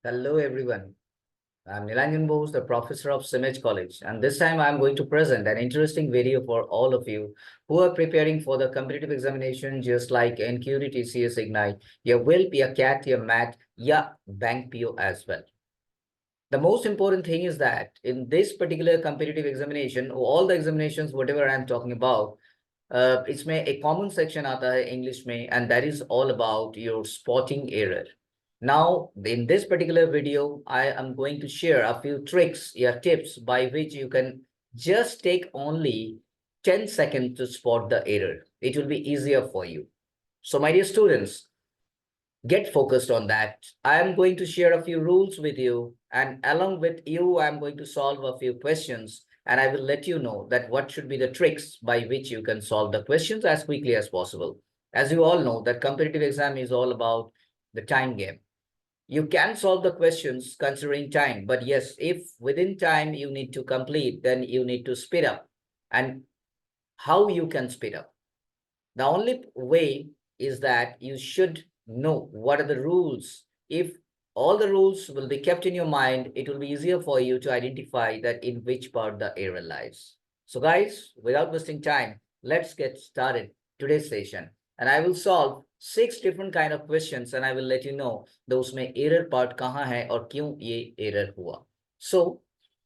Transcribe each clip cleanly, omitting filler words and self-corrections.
Hello everyone. I'm Nilanjan Bose, the professor of CIMAGE College, and this time I'm going to present an interesting video for all of you who are preparing for the competitive examination just like NQT, TCS, Ignite, या WILP, या CAT, या MAT, या Bank PO as well. The most important thing is that in this particular competitive examination, all the examinations, whatever I'm talking about, इसमें a common section आता है English में, and that is all about your spotting error. Now, in this particular video, I am going to share a few tricks or tips by which you can just take only 10 seconds to spot the error. It will be easier for you. So, my dear students, get focused on that. I am going to share a few rules with you, and along with you, I'm going to solve a few questions, and I will let you know that what should be the tricks by which you can solve the questions as quickly as possible. As you all know, that competitive exam is all about the time game. You can solve the questions considering time, but yes, if within time you need to complete, then you need to speed up. And how you can speed up? The only way is that you should know what are the rules. If all the rules will be kept in your mind, it will be easier for you to identify that in which part the error lies. So guys, without wasting time, let's get started today's session. And I will solve 6 different kind of questions and I will let you know those में error part कहाँ है और क्यों ये error हुआ. So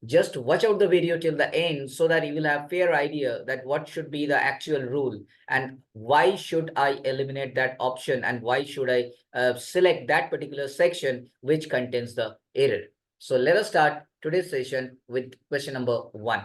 just watch out the video till the end so that you will have fair idea that what should be the actual rule and why should I eliminate that option and why should I select that particular section which contains the error. So let us start today's session with question number 1.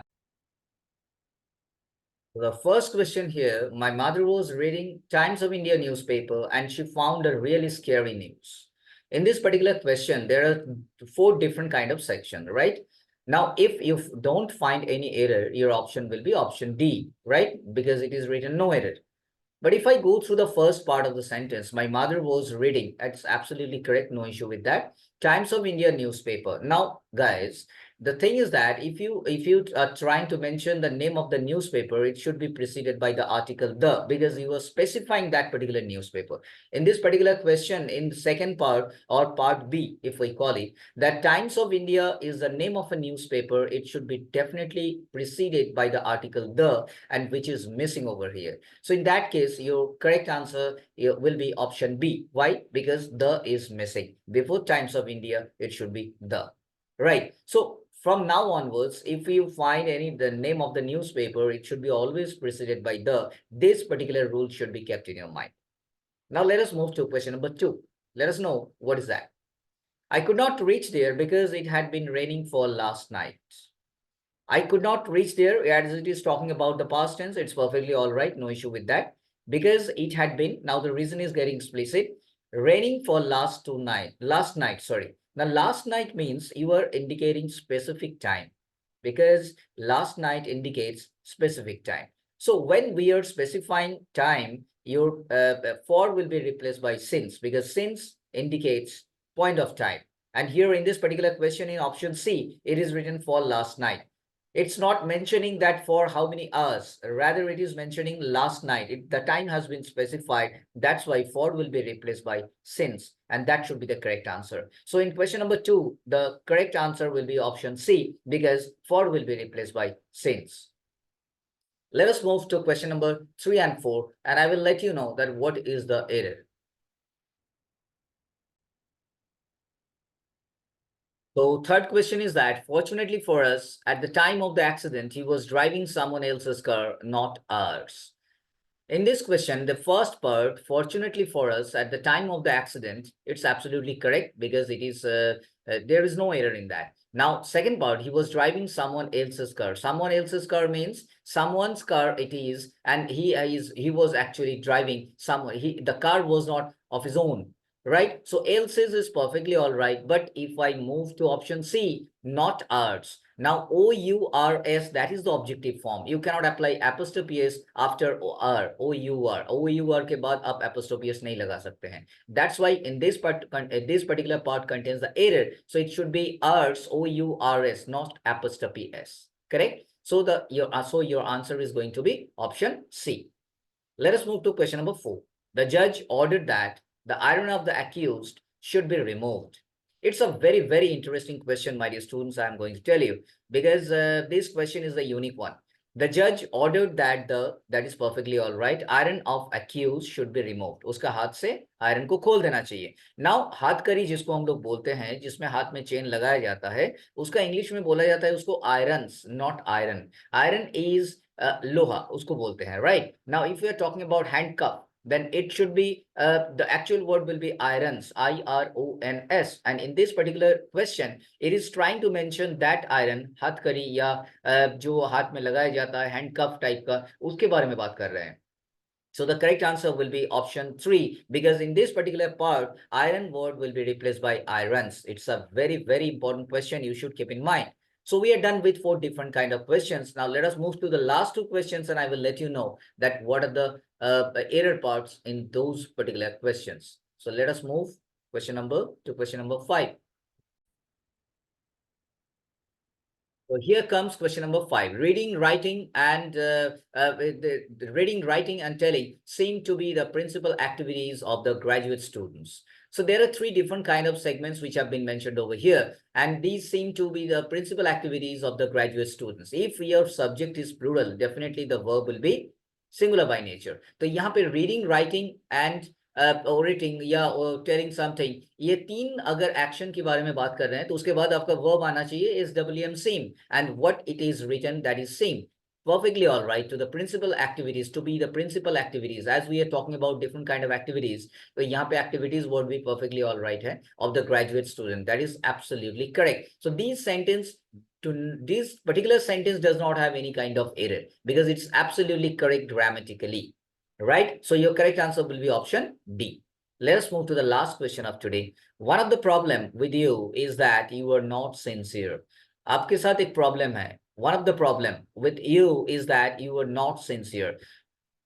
The first question here, my mother was reading Times of India newspaper and she found a really scary news. In this particular question, there are 4 different kind of sections, right? Now, if you don't find any error, your option will be option D, right? Because it is written no error. But if I go through the first part of the sentence, my mother was reading, that's absolutely correct, no issue with that. Times of India newspaper. Now, guys, the thing is that if you are trying to mention the name of the newspaper, it should be preceded by the article the, because you are specifying that particular newspaper. In this particular question, in the second part or part B, if we call it, that Times of India is the name of a newspaper, it should be definitely preceded by the article the, and which is missing over here. So in that case, your correct answer will be option B. Why? Because the is missing. Before Times of India, it should be the. Right. So from now onwards, if you find the name of the newspaper, it should be always preceded by the. This particular rule should be kept in your mind. Now let us move to question number 2. Let us know what is that. I could not reach there because it had been raining for last night. I could not reach there as it is talking about the past tense. It's perfectly all right. No issue with that. Because it had been, now the reason is getting explicit, raining for last night, sorry. Now, last night means you are indicating specific time because last night indicates specific time. So when we are specifying time, your for will be replaced by since because since indicates point of time. And here in this particular question in option C, it is written for last night. It's not mentioning that for how many hours, rather it is mentioning last night. The time has been specified. That's why for will be replaced by since, and that should be the correct answer. So in question number 2, the correct answer will be option C because for will be replaced by since. Let us move to question number 3 and 4, and I will let you know that what is the error. So third question is that, fortunately for us, at the time of the accident, he was driving someone else's car, not ours. In this question, the first part, fortunately for us, at the time of the accident, it's absolutely correct because it is there is no error in that. Now, second part, he was driving someone else's car. Someone else's car means someone's car it is, and he was actually driving someone. The car was not of his own. Right? So else's is perfectly all right. But if I move to option C, not ours. Now, OURS, that is the objective form. You cannot apply apostrophe S after OR, OUR. OUR के बाद आप apostrophe S नहीं लगा सकते हैं. That's why in this particular part contains the error. So it should be ours, OURS, not apostrophe S. Correct? So your answer is going to be option C. Let us move to question number 4. The judge ordered that the iron of the accused should be removed. It's a very, very interesting question, my dear students, I'm going to tell you, because this question is a unique one. The judge ordered that is perfectly all right. Iron of accused should be removed. उसका हाथ से iron को खोल देना चाहिए. Now हाथकड़ी जिसको हम लोग बोलते हैं, जिसमें हाथ में चेन लगाया जाता है, उसका इंग्लिश में बोला जाता है उसको irons, not iron. Iron is लोहा, उसको बोलते हैं, right? Now if we are talking about handcuff, then it should be the actual word will be irons, IRONS, and in this particular question it is trying to mention that iron हथकड़ी या जो हाथ में लगाया जाता है handcuff type का, उसके बारे में बात कर रहे हैं. So the correct answer will be option 3, because in this particular part, iron word will be replaced by irons. It's a very, very important question you should keep in mind. So we are done with 4 different kind of questions. Now let us move to the last 2 questions, and I will let you know that what are the error parts in those particular questions. So let us move question number 5. So here comes question number 5. Reading, writing, and the reading, writing, and telling seem to be the principal activities of the graduate students. So there are 3 different kind of segments which have been mentioned over here, and these seem to be the principal activities of the graduate students. If your subject is plural, definitely the verb will be singular by nature. So यहाँ पे reading, writing, and orating या telling something, ये 3 अगर action के बारे में बात कर रहे हैं तो उसके बाद आपका वर्ब आना चाहिए is WM same, and what it is written that is same. Perfectly all right. To the principal activities, to be the principal activities, as we are talking about different kind of activities, तो यहाँ पे activities would be perfectly all right है of the graduate student. That is absolutely correct. So this particular sentence does not have any kind of error because it's absolutely correct grammatically. Right? So your correct answer will be option D. Let us move to the last question of today. One of the problem with you is that you are not sincere. आपके साथ एक problem है. One of the problem with you is that you are not sincere.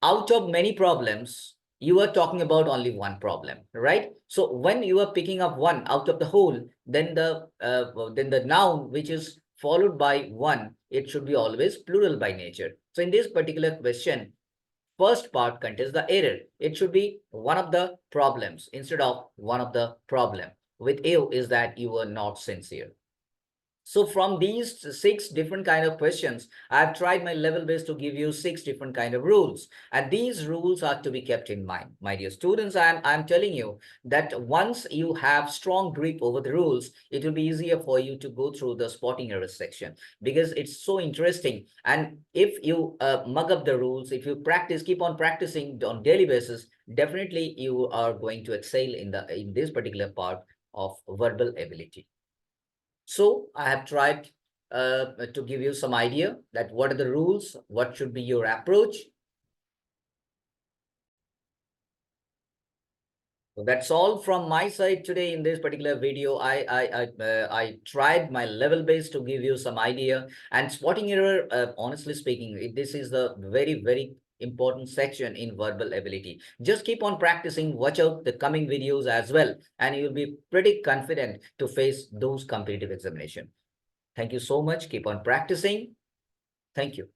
Out of many problems, you are talking about only one problem, right? So when you are picking up one out of the whole, then the noun which is followed by one, it should be always plural by nature. So in this particular question, first part contains the error. It should be one of the problems instead of one of the problem. With you is that you were not sincere. So from these 6 different kind of questions, I've tried my level best to give you 6 different kind of rules. And these rules are to be kept in mind. My dear students, I'm telling you that once you have strong grip over the rules, it will be easier for you to go through the spotting error section because it's so interesting. And if you mug up the rules, if you practice, keep on practicing on daily basis, definitely you are going to excel in this particular part of verbal ability. So I have tried to give you some idea that what are the rules, what should be your approach. So that's all from my side today in this particular video. I tried my level best to give you some idea, and spotting error, honestly speaking, this is the very, very important section in verbal ability. Just keep on practicing, watch out the coming videos as well, and you'll be pretty confident to face those competitive examination. Thank you so much. Keep on practicing. Thank you.